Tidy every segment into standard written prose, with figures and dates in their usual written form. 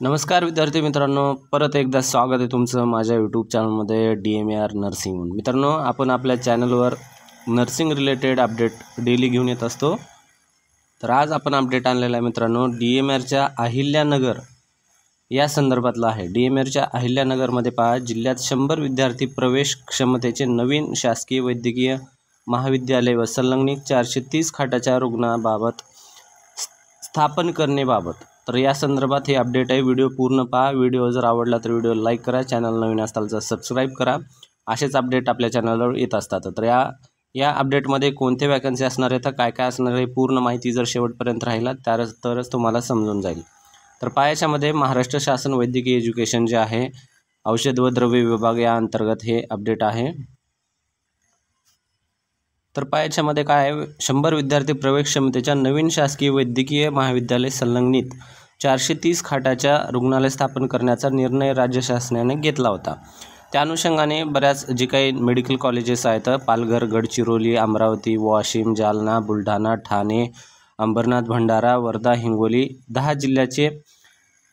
नमस्कार विद्यार्थी मित्रांनो, परत एकदा स्वागत आहे तुमचं माझ्या यूट्यूब चॅनलमध्ये DMAR नर्सिंग. मित्रांनो, आपण आपल्या चॅनलवर नर्सिंग रिलेटेड अपडेट डेली घेऊन येत असतो. तर आज आपण अपडेट आणलेला आहे मित्रांनो, DMARच्या अहिल्यानगर या संदर्भातला आहे. DMARच्या अहिल्यानगरमध्ये पहा, जिल्ह्यात 100 विद्यार्थी प्रवेश क्षमतेचे नवीन शासकीय वैद्यकीय महाविद्यालय व संलग्नित 430 खाटाच्या रुग्णाबाबत स्थापन करण्याबाबत. तर या संदर्भात हे अपडेट आहे. व्हिडिओ पूर्ण पहा. व्हिडिओ जर आवडला तर व्हिडिओ लाईक करा, चॅनल नवीन असाल तर सबस्क्राईब करा. असेच अपडेट आपल्या चॅनलवर येत असतात. तर या अपडेटमध्ये कोणते वॅकन्सी असणार आहे, तर काय काय असणार आहे, पूर्ण माहिती जर शेवटपर्यंत राहिला तरच तुम्हाला समजून जाईल. तर पायाच्यामध्ये महाराष्ट्र शासन वैद्यकीय एज्युकेशन जे आहे, औषध व द्रव्य विभाग या अंतर्गत हे अपडेट आहे. तर पायाच्यामध्ये काय आहे, 100 विद्यार्थी प्रवेश क्षमतेच्या नवीन शासकीय वैद्यकीय महाविद्यालय संलग्नित 430 खाटाच्या रुग्णालय स्थापन करण्याचा निर्णय राज्य शासनाने घेतला होता. त्या अनुषंगाने बऱ्याच जे काही मेडिकल कॉलेजेस आहेत, पालघर, गडचिरोली, अमरावती, वाशिम, जालना, बुलढाणा, ठाणे, अंबरनाथ, भंडारा, वर्धा, हिंगोली 10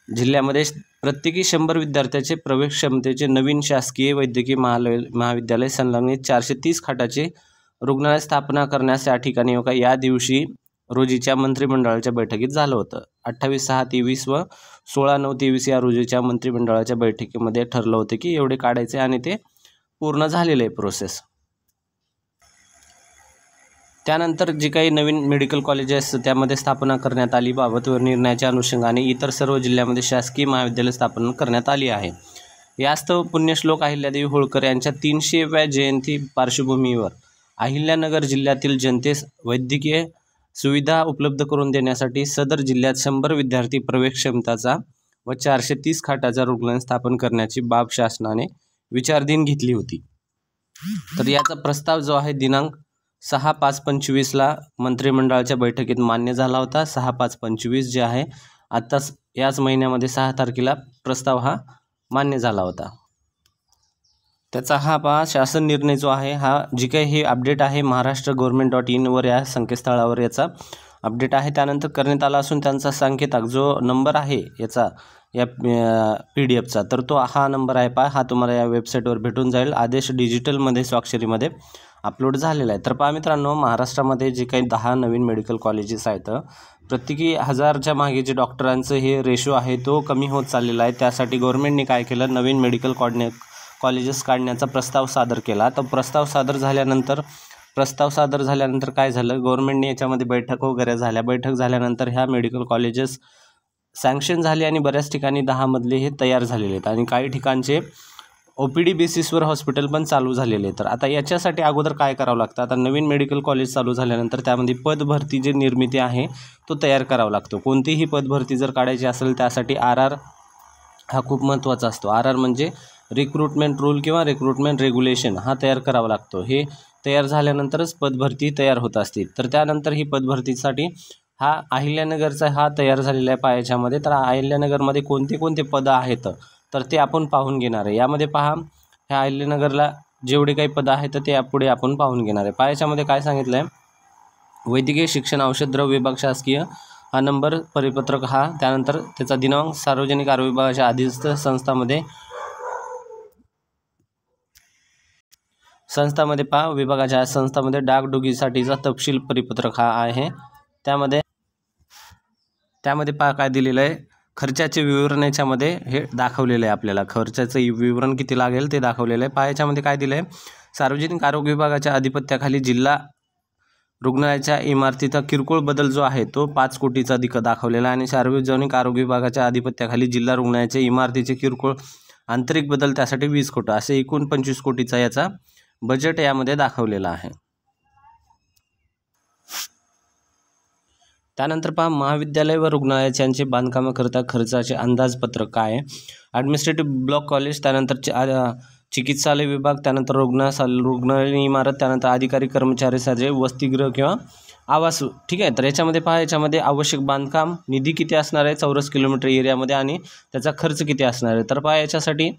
जिल्ह्यामध्ये प्रत्येकी 100 विद्यार्थ्याचे प्रवेश क्षमतेचे नवीन शासकीय वैद्यकीय महाविद्यालय संलग्नित 430 खाटाचे रुग्णालय स्थापना करण्यास या ठिकाणी या दिवशी रोजीच्या मंत्रिमंडळाच्या बैठकीत झालं होतं. 28/6/23 व 16/9/23 या रोजीच्या मंत्रिमंडळाच्या बैठकीमध्ये ठरलं होतं की एवढे काढायचे आणि ते पूर्ण झालेलं आहे प्रोसेस. त्यानंतर जी काही नवीन मेडिकल कॉलेजेस त्यामध्ये स्थापना करण्यात आली बाबत व निर्णयाच्या अनुषंगाने इतर सर्व जिल्ह्यामध्ये शासकीय महाविद्यालय स्थापना करण्यात आली आहे. यास्तव पुण्यश्लोक अहिल्यादेवी होळकर यांच्या 300व्या जयंती पार्श्वभूमीवर अहिल्यानगर जिल्ह्यातील जनतेस वैद्यकीय सुविधा उपलब्ध करून देण्यासाठी सदर जिल्ह्यात 100 विद्यार्थी प्रवेश क्षमताचा व 430 खाटाचा रुग्णालय स्थापन करण्याची बाब शासनाने विचाराधीन घेतली होती. तर याचा प्रस्ताव जो आहे दिनांक 6/5/25ला मंत्रिमंडळाच्या बैठकीत मान्य झाला होता. 6/5/25 जे आहे आत्ताच याच महिन्यामध्ये 6 तारखेला प्रस्ताव हा मान्य झाला होता. त्याचा हा शासन निर्णय जो आहे, हा जी काही हे अपडेट आहे महाराष्ट्र-गव्हर्नमेंट.in वर या संकेतस्थळावर याचा अपडेट आहे. त्यानंतर करण्यात आला असून त्यांचा सांकेताक जो नंबर आहे या PDF चा, तर तो हा नंबर आहे हा तुम्हाला या वेबसाईटवर भेटून जाईल. आदेश डिजिटलमध्ये स्वाक्षरीमध्ये अपलोड झालेला आहे. तर पहा मित्रांनो, महाराष्ट्रामध्ये जे काही 10 नवीन मेडिकल कॉलेजेस आहेत, प्रत्येकी 1000च्या मागे जे डॉक्टरांचं हे रेशो आहे तो कमी होत चाललेला आहे. त्यासाठी गव्हर्नमेंटने काय केलं, नवीन मेडिकल कॉलेजेस काढण्याचा प्रस्ताव सादर केला. तर प्रस्ताव सादर झाल्यानंतर काय झालं, गव्हर्नमेंटने याच्यामध्ये बैठक झाल्यानंतर ह्या मेडिकल कॉलेजेस सँक्शन झाले आणि बऱ्याच ठिकाणी 10 मधले हे तयार झालेले आहेत आणि काही ठिकाणचे OPD बेसिसवर हॉस्पिटल पण चालू झालेले. तर आता याच्यासाठी अगोदर काय करावं लागतं, आता नवीन मेडिकल कॉलेज चालू झाल्यानंतर त्यामध्ये पदभरती जी निर्मिती आहे तो तयार करावा लागतो. कोणतीही पदभरती जर काढायची असेल त्यासाठी RR हा खूप महत्त्वाचा असतो. RR म्हणजे रिक्रुटमेंट रूल किंवा रिक्रुटमेंट रेग्युलेशन हा तयार करावा लागतो. हे तयार झाल्यानंतरच पदभरती तयार होत असतील. तर त्यानंतर ही पदभरतीसाठी हा अहिल्यानगरचा हा तयार झालेला आहे पायाच्यामध्ये. तर अहिल्यानगरमध्ये कोणते पदं आहेत तर ते आपण पाहून घेणार आहे. यामध्ये पहा, ह्या अहिल्यानगरला जेवढे काही पदं आहेत ते यापुढे आपण पाहून घेणार आहे. पायाच्यामध्ये काय सांगितलं आहे, वैद्यकीय शिक्षण औषध द्रव्य विभाग शासकीय हा नंबर परिपत्रक हा, त्यानंतर त्याचा दिनांक, सार्वजनिक आरोग्य विभागाच्या अधीनस्थ संस्थामध्ये पहा, विभागाच्या संस्थामध्ये डागडुजीसाठीचा तपशील परिपत्रक हा आहे. त्यामध्ये पहा काय दिलेलं आहे, खर्चाचे विवरण याच्यामध्ये हे दाखवलेलं आहे. आपल्याला खर्चाचं विवरण किती लागेल ते दाखवलेलं आहे. पहा याच्यामध्ये काय दिलं आहे, सार्वजनिक आरोग्य विभागाच्या अधिपत्याखाली जिल्हा रुग्णालयाच्या इमारतीचा किरकोळ बदल जो आहे तो 5 कोटीचा दाखवलेला आहे आणि सार्वजनिक आरोग्य विभागाच्या अधिपत्याखाली जिल्हा रुग्णालयाच्या इमारतीचे किरकोळ आंतरिक बदल त्यासाठी 20 कोटी असे एकूण 25 कोटीचा याचा बजेट यामध्ये दाखवलेला आहे. त्यानंतर पहा, महाविद्यालय व रुग्णालयाचे बांधकामाकरिता खर्चाचे अंदाजपत्रक काय आहे. ॲडमिनिस्ट्रेटिव्ह ब्लॉक कॉलेज, त्यानंतर चिकित्सालय विभाग, त्यानंतर रुग्णालय इमारत, त्यानंतर अधिकारी कर्मचारी वसतिगृह किंवा आवास. ठीक आहे. तर याच्यामध्ये पहा, याच्यामध्ये आवश्यक बांधकाम निधी किती असणार आहे चौरस किलोमीटर एरियामध्ये आणि त्याचा खर्च किती असणार आहे. तर पहा याच्यासाठी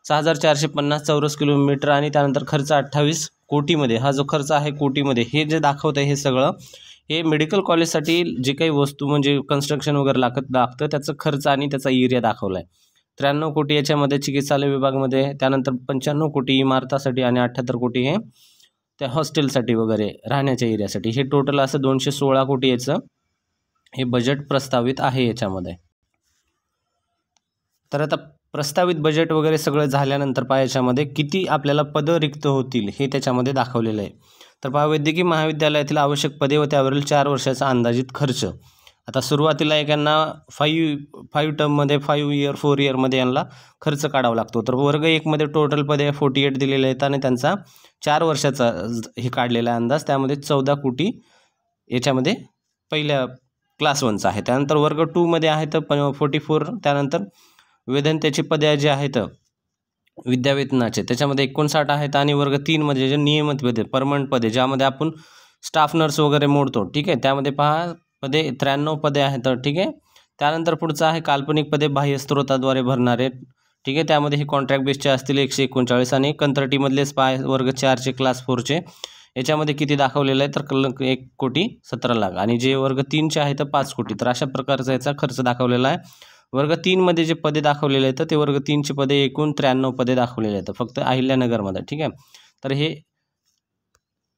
6450 चौरस किलोमीटर आणि त्यानंतर खर्च 28 कोटीमध्ये. हा जो खर्च आहे कोटीमध्ये, हे जे दाखवतं आहे हे सगळं हे मेडिकल कॉलेजसाठी जे काही वस्तू म्हणजे कन्स्ट्रक्शन वगैरे लागतं त्याचा खर्च आणि त्याचा एरिया दाखवला आहे. 93 कोटी याच्यामध्ये चिकित्सालय विभागामध्ये, त्यानंतर 95 कोटी इमारतासाठी आणि 78 कोटी हे त्या हॉस्टेलसाठी वगैरे राहण्याच्या एरियासाठी. हे टोटल असं 216 कोटी याचं हे बजेट प्रस्तावित आहे याच्यामध्ये. तर आता प्रस्तावित बजेट वगैरे सगळं झाल्यानंतर पहा याच्यामध्ये किती आपल्याला पदं रिक्त होतील हे त्याच्यामध्ये दाखवलेलं आहे. तर पहा वैद्यकीय महाविद्यालयातील आवश्यक पदे व त्यावरील 4 वर्षाचा अंदाजित खर्च. आता सुरुवातीला एकांना 5 टर्ममध्ये 5 इयर 4 इयरमध्ये यांना खर्च काढावा लागतो. तर वर्ग 1 मध्ये टोटल पदे 48 दिलेले आहेत आणि त्यांचा 4 वर्षाचा हे काढलेला अंदाज त्यामध्ये 14 कोटी याच्यामध्ये पहिल्या क्लास 1चा आहे. त्यानंतर वर्ग 2 मध्ये आहे तर 44. त्यानंतर वेतनाचे पदे जे आहेत विद्यावेतनाचे त्याच्यामध्ये 59 आहेत आणि वर्ग 3 मध्ये जे नियमित पदे परमनंट पदे ज्यामध्ये आपण स्टाफ नर्स वगैरे मोडतो, ठीक आहे, त्यामध्ये पहा पदे 93 पदे आहेत. ठीक आहे. त्यानंतर पुढचं आहे काल्पनिक पदे बाह्य स्त्रोताद्वारे भरणारे, ठीक आहे, त्यामध्ये हे कॉन्ट्रॅक्ट बेसचे असतील 139 आणि कंत्राटीमधलेच पहा वर्ग 4चे क्लास 4चे याच्यामध्ये किती दाखवलेलं आहे तर 1,17,00,000 आणि जे वर्ग 3चे आहे तर 5 कोटी. तर अशा प्रकारचा याचा खर्च दाखवलेला आहे. वर्ग 3 मध्ये जे पदे दाखवलेले आहेत ते वर्ग 3चे पदे एकूण 93 पदे दाखवलेले आहेत फक्त अहिल्यानगरमध्ये, ठीक आहे. तर हे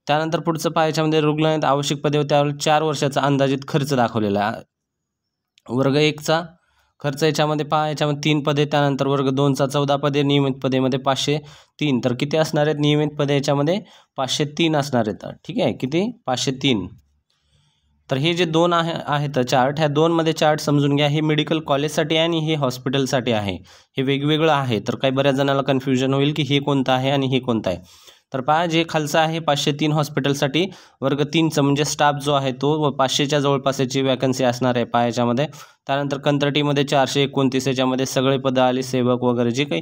त्यानंतर पुढचं पहा याच्यामध्ये रुग्णालयात आवश्यक पदे व त्यावर 4 वर्षाचा अंदाजित खर्च दाखवलेला आहे. वर्ग 1चा खर्च याच्यामध्ये पहा याच्यामध्ये 3 पदे, त्यानंतर वर्ग 2चा 14 पदे, नियमित पदेमध्ये 503. तर किती असणार आहेत नियमित पदे याच्यामध्ये 503 असणार आहेत, ठीक आहे. किती 503. तर हे जे 2 आहेत चार्ट, ह्या 2 मध्ये चार्ट समजून घ्या. हे मेडिकल कॉलेजसाठी आहे आणि हे हॉस्पिटलसाठी आहे. हे वेगवेगळं आहे. तर काही बऱ्याच जणांना कन्फ्युजन होईल की हे कोणतं आहे आणि हे कोणतं आहे. तर पहा जे खालचं आहे 503 हॉस्पिटलसाठी वर्ग 3चं म्हणजे स्टाफ जो आहे तो 500च्या जवळपास याची वॅकन्सी असणार आहे पहा याच्यामध्ये. त्यानंतर कंत्राटीमध्ये 429 याच्यामध्ये सगळे पदं आली, सेवक वगैरे जे काही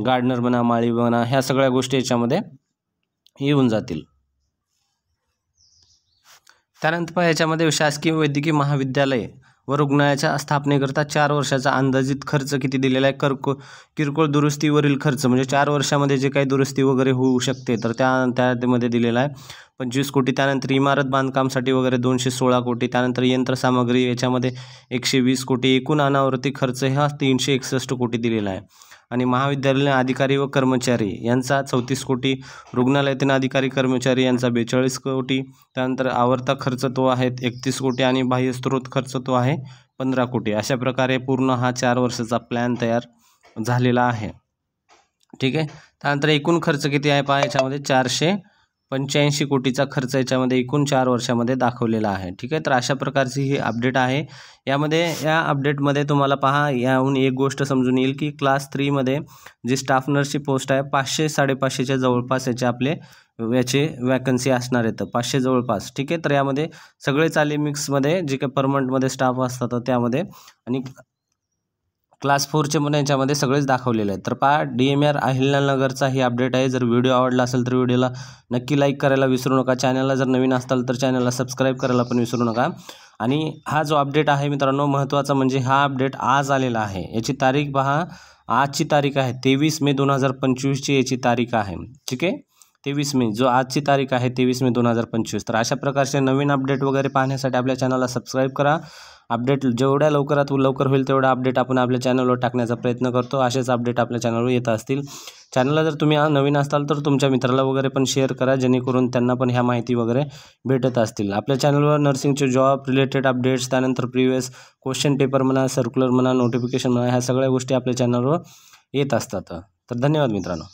गार्डनर म्हणा, माळी म्हणा, ह्या सगळ्या गोष्टी याच्यामध्ये येऊन जातील. त्यानंतर पहा याच्यामध्ये शासकीय वैद्यकीय महाविद्यालय व रुग्णालयाच्या स्थापनेकरता 4 वर्षाचा अंदाजित खर्च किती दिलेला आहे. किरकोळ दुरुस्तीवरील खर्च म्हणजे 4 वर्षामध्ये जे काही दुरुस्ती वगैरे होऊ शकते तर त्यामध्ये दिलेला आहे 25 कोटी. त्यानंतर इमारत बांधकामसाठी वगैरे 216 कोटी. त्यानंतर यंत्रसामग्री याच्यामध्ये 120 कोटी. एकूण अनावर्ती खर्च हा 361 कोटी दिलेला आहे. आणि महाविद्यालय अधिकारी व कर्मचारी यांचा 34 कोटी. रुग्णालयातील अधिकारी कर्मचारी यांचा 42 कोटी. त्यानंतर आवर्ता खर्च तो आहे 31 कोटी आणि बाह्य स्त्रोत खर्च तो आहे 15 कोटी. अशा प्रकारे पूर्ण हा 4 वर्षाचा प्लॅन तयार झालेला आहे, ठीक आहे. त्यानंतर एकूण खर्च किती आहे पहा याच्यामध्ये 485 कोटीचा खर्च याच्यामध्ये एकूण 4 वर्षामध्ये दाखवलेला आहे, ठीक आहे. तर अशा प्रकारची ही अपडेट आहे. या अपडेटमध्ये तुम्हाला पहा याहून एक गोष्ट समजून येईल की क्लास 3 मध्ये जी स्टाफ नर्सची पोस्ट आहे 500-550च्या जवळपास याचे वॅकन्सी असणार आहेत 500 जवळपास, ठीक आहे. तर यामध्ये सगळेच आले मिक्समध्ये जे काही परमनंटमध्ये स्टाफ असतात त्यामध्ये आणि क्लास 4चे पण याच्यामध्ये सगळेच दाखवलेले आहेत. तर पहा DMR अहिल्यानगरचा ही अपडेट आहे. जर व्हिडिओ आवडला असेल तर व्हिडिओला नक्की लाईक करायला विसरू नका. चॅनलला जर नवीन असाल तर चॅनलला सबस्क्राईब करायला पण विसरू नका. आणि हा जो अपडेट आहे मित्रांनो महत्त्वाचा म्हणजे हा अपडेट आज आलेला आहे. याची तारीख पहा, आजची तारीख आहे 23 मे 2025ची याची तारीख आहे, ठीक आहे. 23 मे जो आजची तारीख आहे 23 मे 2025. तर अशा प्रकारचे नवीन अपडेट वगैरे पाहण्यासाठी आपल्या चॅनलला सबस्क्राईब करा. अपडेट जेवढ्या लवकर होईल तेवढा अपडेट आपण आपल्या चॅनलवर टाकण्याचा प्रयत्न करतो. असेच अपडेट आपल्या चॅनलवर येत असतील. चॅनलला जर तुम्ही नवीन असाल तर तुमच्या मित्राला वगैरे पण शेअर करा जेणेकरून त्यांना पण ह्या माहिती वगैरे भेटत असतील. आपल्या चॅनलवर नर्सिंगचे जॉब रिलेटेड अपडेट्स, त्यानंतर प्रिव्हियस क्वेश्चन पेपर म्हणा, सर्क्युलर म्हणा, नोटिफिकेशन म्हणा, ह्या सगळ्या गोष्टी आपल्या चॅनलवर येत असतात. तर धन्यवाद मित्रांनो.